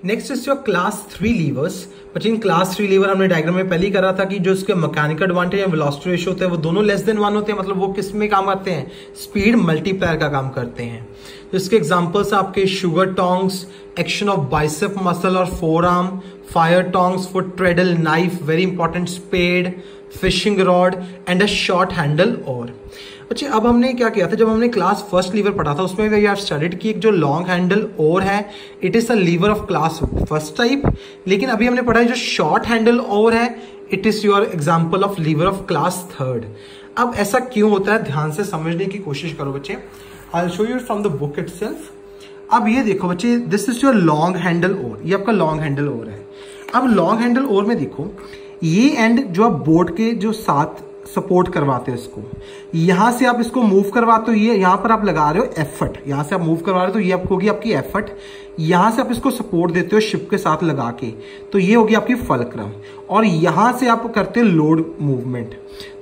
Next is your class 3 levers. But in class 3 lever हमने diagram में पहले ही करा था कि जो इसके मैकेनिकल एडवांटेज या वेलोसिटी रेशियो होते हैं वो दोनों लेस देन 1 होते हैं, मतलब वो किस में काम करते हैं, स्पीड मल्टीप्लायर का काम करते हैं। तो इसके एग्जांपल्स आपके sugar tongs, action of bicep muscle और forearm, fire tongs, foot treadle, knife, very important, spade, fishing rod and a short handle. और अच्छा, अब हमने क्या किया था, जब हमने क्लास फर्स्ट लीवर पढ़ा था उसमें वी हैव स्टडीड कि एक जो लॉन्ग हैंडल ओर है it is a lever of class first type, लेकिन अभी हमने पढ़ा है जो शॉर्ट हैंडल ओर है it is your example of lever of class third. अब ऐसा क्यों होता है, ध्यान से समझने की कोशिश करो बच्चे। I will show you from the book itself. अब ये देखो बच्चे, this is your long handle or, ये आपका लॉन्ग हैंडल ओर है। अब लॉन्ग हैंडल ओर में देखो ये एंड जो आप बोर्ड के जो साथ सपोर्ट करवाते हो इसको, यहां से आप इसको मूव करवाते हो, ये यहां पर आप लगा रहे हो एफर्ट, यहां से आप मूव करवा रहे हो तो ये आपको होगी आपकी एफर्ट, यहां से आप इसको सपोर्ट देते हो शिप के साथ लगा के तो ये होगी आपकी फलक्रम, और यहां से आप करते हो लोड मूवमेंट।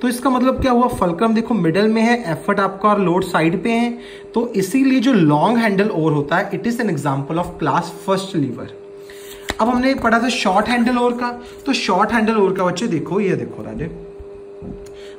तो इसका मतलब क्या हुआ, फलक्रम देखो मिडल में है, एफर्ट आपका और लोड साइड पे है, तो इसीलिए जो लॉन्ग हैंडल ओर होता है it is an example of class first lever. अब हमने पढ़ा था शॉर्ट हैंडल ओर का, तो शॉर्ट हैंडल ओर का बच्चे देखो, ये देखो राजे,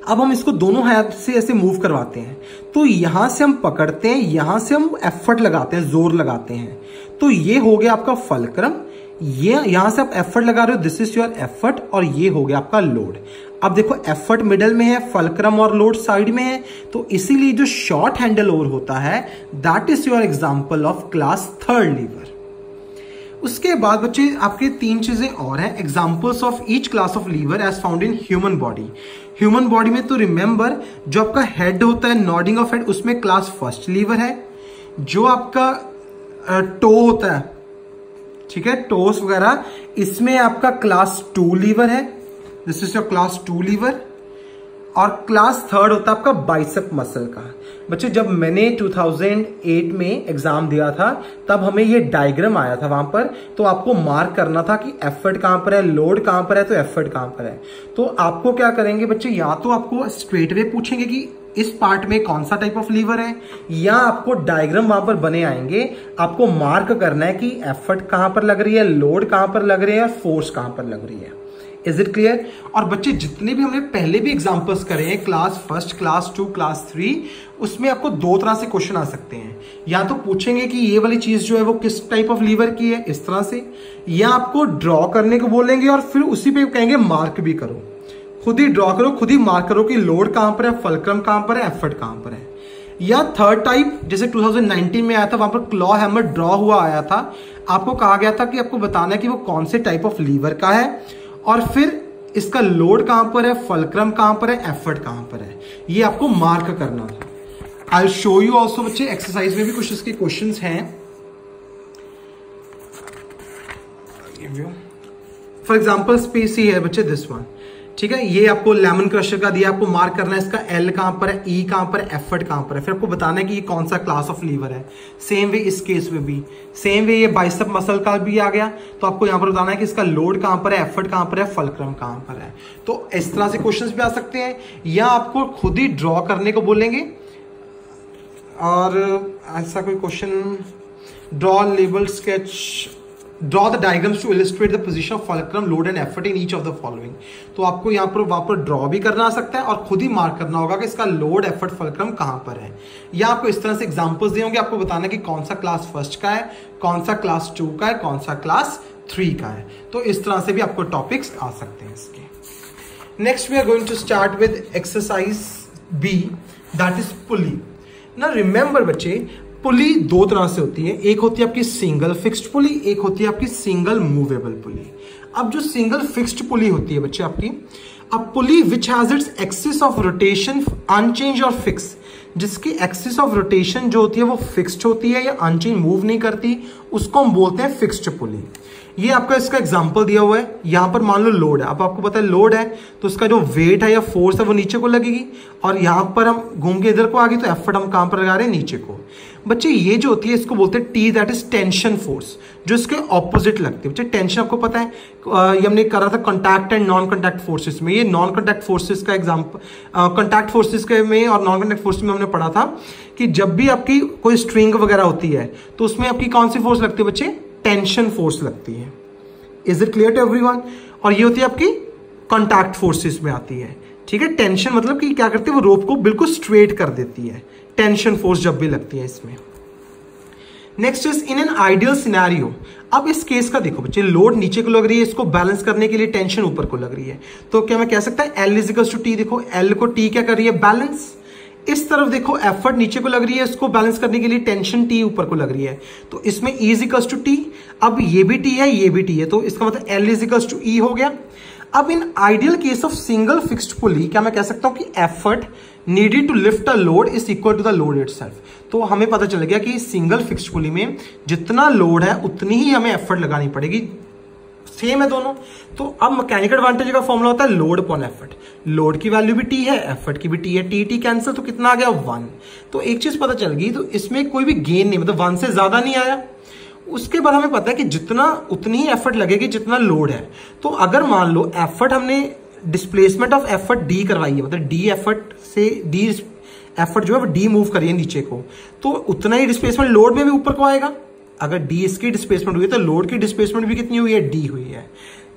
अब हम इसको दोनों हाथ से ऐसे मूव करवाते हैं, तो यहां से हम पकड़ते हैं, यहां से हम एफर्ट लगाते हैं, जोर लगाते हैं, तो ये हो गया आपका फलक्रम, ये यहां से आप एफर्ट लगा रहे हो, दिस इज योर एफर्ट, और ये हो गया आपका लोड। अब देखो एफर्ट मिडल में है, फलक्रम और लोड साइड में है, तो इसीलिए जो शॉर्ट हैंडल ओर होता है that is your example of class third lever. उसके बाद बच्चे आपके 3 चीजें और हैं, examples of each class of lever as found in human body. Human body में तो रिमेंबर जो आपका हेड होता है, नॉडिंग ऑफ हेड, उसमें क्लास फर्स्ट लीवर है। जो आपका टो होता है, ठीक है, टोस वगैरह, इसमें आपका क्लास 2 लीवर है, this is your class 2 lever. और क्लास थर्ड होता है आपका बाइसेप मसल का। बच्चे जब मैंने 2008 में एग्जाम दिया था तब हमें ये डायग्राम आया था वहां पर, तो आपको मार्क करना था कि एफर्ट कहां पर है, लोड कहां पर है, तो एफर्ट कहां पर है। तो आपको क्या करेंगे बच्चे, या तो आपको स्ट्रेट वे पूछेंगे कि इस पार्ट में कौन सा टाइप ऑफ लीवर है, या आपको डायग्राम वहां पर बने आएंगे, आपको मार्क करना है कि एफर्ट कहां पर लग रही है, लोड कहां पर लग रही है, फोर्स कहां पर लग रही है। Is it clear? और बच्चे जितने भी हमने पहले भी एग्जांपल्स करे हैं, क्लास फर्स्ट, क्लास 2, क्लास 3, उसमें आपको 2 तरह से क्वेश्चन आ सकते हैं। या तो पूछेंगे कि ये वाली चीज जो है वो किस टाइप ऑफ लीवर की है, इस तरह से, या आपको ड्रॉ करने को बोलेंगे और फिर उसी पे कहेंगे मार्क भी करो, खुद ही ड्रॉ करो, खुद ही मार्क करो कि लोड कहां पर है, फलक्रम कहां पर है, एफर्ट कहां पर है। या थर्ड टाइप जैसे 2019 में आया था, वहां पर क्लॉ हैमर ड्रॉ हुआ आया था, आपको कहा गया था कि आपको बताना है कि वो कौन से टाइप ऑफ लीवर का है, और फिर इसका लोड कहां पर है, फलक्रम कहां पर है, एफर्ट कहां पर है, ये आपको मार्क करना था। आई शो यू ऑल्सो बच्चे, एक्सरसाइज में भी कुछ इसके क्वेश्चंस हैं। फॉर एग्जाम्पल स्पेस ही है बच्चे, दिस वन, ठीक है, ये आपको लेमन क्रशर का दिया, आपको मार्क करना है इसका एल कहां पर है, ई कहां पर है, एफर्ट कहां पर है, फिर आपको बताना है कि ये कौन सा क्लास ऑफ लीवर है। सेम वे इस केस में भी, सेम वे ये बाइसेप मसल का भी आ गया, तो आपको यहां पर बताना है कि इसका लोड कहां पर है, एफर्ट कहां पर है, फलक्रम कहां पर है। तो इस तरह से क्वेश्चंस भी आ सकते हैं, या आपको खुद ही ड्रॉ करने को बोलेंगे, और ऐसा कोई question, draw label sketch, draw the diagrams to illustrate the position of fulcrum, load and effort in each of the following। तो आपको यहाँ पर वहां पर ड्रॉ भी करना आ सकता है और खुद ही मार्क करना होगा कि इसका लोड, एफर्ट, फलक्रम कहां पर है। या आपको इस तरह से एग्जांपल्स दिए होंगे, आपको बताना है कि कौन सा क्लास फर्स्ट का है, कौन सा क्लास 2 का है, कौन सा क्लास 3 का है। तो इस तरह से भी आपको टॉपिक्स आ सकते हैं इसके। Next we are going to start with exercise B, that is pulley. ना रिमेंबर बच्चे, पुली 2 तरह से होती है, एक होती है आपकी सिंगल फिक्स्ड पुली, एक होती है आपकी सिंगल मूवेबल पुली। अब जो सिंगल फिक्स्ड पुली होती है बच्चे आपकी, अब pulley which has its axis of rotation unchanged और फिक्स, जिसकी एक्सिस ऑफ रोटेशन जो होती है वो फिक्स्ड होती है या अनचेंज मूव नहीं करती, उसको हम बोलते हैं फिक्स्ड पुली। ये आपका इसका एग्जांपल दिया हुआ है, यहां पर मान लो लोड है, अब आपको पता है लोड है तो उसका जो वेट है या फोर्स है वो नीचे को लगेगी, और यहां पर हम घूम के इधर को आ गई तो एफर्ट हम कहां पर लगा रहे हैं, नीचे को। बच्चे ये जो होती है इसको बोलते हैं T, that is tension force, जो इसके ऑपोजिट लगती है। बच्चे टेंशन आपको पता है, ये हमने करा था contact and non contact forces में, ये नॉन कॉन्टैक्ट फोर्सेस का एग्जाम्पल, कॉन्टैक्ट फोर्सेस के में और नॉन कॉन्टैक्ट फोर्सेस में हमने पढ़ा था कि जब भी आपकी कोई स्ट्रिंग वगैरह होती है तो उसमें आपकी कौन सी फोर्स लगती है बच्चे, टेंशन फोर्स लगती है। Is it clear to everyone? और ये होती है आपकी कॉन्टैक्ट फोर्सेस में आती है, ठीक है। टेंशन मतलब कि क्या करती है, वो रोप को बिल्कुल स्ट्रेट कर देती है, टेंशन फोर्स जब भी लगती है इसमें। Next is in an ideal scenario. अब इस केस का देखो बच्चे, लोड नीचे को लग रही है, इसको बैलेंस करने के लिए टेंशन ऊपर को लग रही है, तो क्या मैं कह सकता है L इज टू टी। देखो L को T क्या कर रही है, बैलेंस। इस तरफ देखो एफर्ट नीचे को लग रही है, इसको बैलेंस करने के लिए टेंशन T ऊपर को लग रही है, तो इसमें E इज टू टी। अब ये भी T है, ये भी T है, तो इसका मतलब L इज टू E हो गया। अब in ideal case of single fixed pulley क्या मैं कह सकता हूं कि effort needed to lift a load is equal to the load itself. तो हमें पता चल गया कि सिंगल फिक्स्ड पुली में जितना लोड है उतनी ही हमें एफर्ट लगानी पड़ेगी, सेम है दोनों। तो अब मैकेनिकल एडवांटेज का फॉर्मूला होता है लोड अपॉन एफर्ट। लोड की वैल्यू भी T है, एफर्ट की भी T है, T कैंसिल, तो कितना आ गया 1। तो एक चीज पता चल गई, तो इसमें कोई भी गेन नहीं, मतलब 1 से ज्यादा नहीं आया। उसके बाद हमें पता है कि जितना उतनी ही एफर्ट लगेगी जितना लोड है। तो अगर मान लो एफर्ट हमने डिस्प्लेसमेंट ऑफ एफर्ट डी करवाई है, मतलब डी एफर्ट से डी एफर्ट जो है वो डी मूव करिए नीचे को, तो उतना ही डिस्प्लेसमेंट लोड में भी ऊपर को आएगा। अगर डी इसकी डिस्प्लेसमेंट हुई है तो लोड की डिस्प्लेसमेंट भी कितनी हुई है, डी हुई है।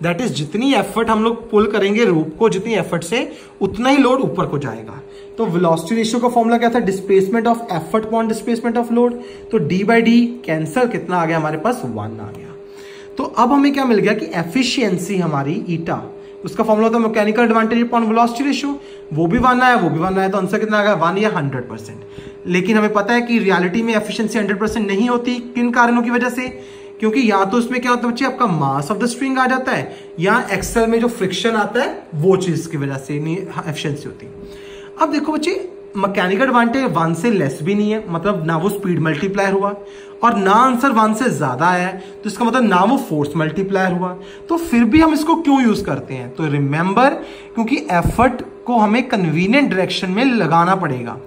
दैट इज जितनी एफर्ट हम लोग पुल करेंगे रोप को, जितनी एफर्ट से उतना ही लोड ऊपर को जाएगा। तो वेलोसिटी रेशियो का फॉर्मूला क्या था, displacement of effort upon displacement of load. तो डी बाई डी कैंसल, कितना आ गया हमारे पास 1 आ गया। तो अब हमें क्या मिल गया कि एफिशिएंसी हमारी ईटा, उसका फॉर्मूला होता है mechanical advantage upon velocity ratio, वो भी 1 आया, वो भी 1 आया, तो आंसर कितना आ गया 1 या 100%। लेकिन हमें पता है कि रियलिटी में एफिशिएंसी 100% नहीं होती। किन कारणों की वजह से? क्योंकि या तो उसमें क्या होता है बच्चे, आपका मास ऑफ द स्ट्रिंग आ जाता है, या एक्सेल में जो फ्रिक्शन आता है वो चीज की वजह से नहीं एफिशिएंसी होती। अब देखो बच्चे, मैकेनिकल एडवांटेज 1 से लेस भी नहीं है, मतलब ना वो स्पीड मल्टीप्लायर हुआ और ना आंसर 1 से ज्यादा है, तो इसका मतलब ना वो फोर्स मल्टीप्लायर हुआ। तो फिर भी हम इसको क्यों यूज करते हैं? तो रिमेंबर, क्योंकि एफर्ट को हमें कन्वीनियंट डायरेक्शन में लगाना पड़ेगा,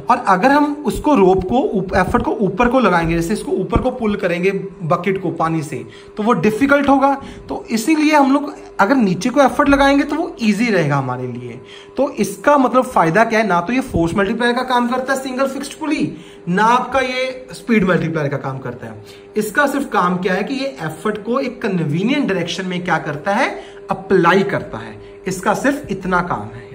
और अगर हम उसको रोप को एफर्ट को ऊपर को लगाएंगे, जैसे इसको ऊपर को पुल करेंगे बकेट को पानी से, तो वो डिफिकल्ट होगा। तो इसीलिए हम लोग अगर नीचे को एफर्ट लगाएंगे तो वो इजी रहेगा हमारे लिए। तो इसका मतलब फायदा क्या है, ना तो ये फोर्स मल्टीप्लायर का काम करता है सिंगल फिक्स्ड पुली, ना आपका ये स्पीड मल्टीप्लायर का काम करता है। इसका सिर्फ काम क्या है कि ये एफर्ट को एक कन्वीनियंट डायरेक्शन में क्या करता है, अप्लाई करता है। इसका सिर्फ इतना काम है।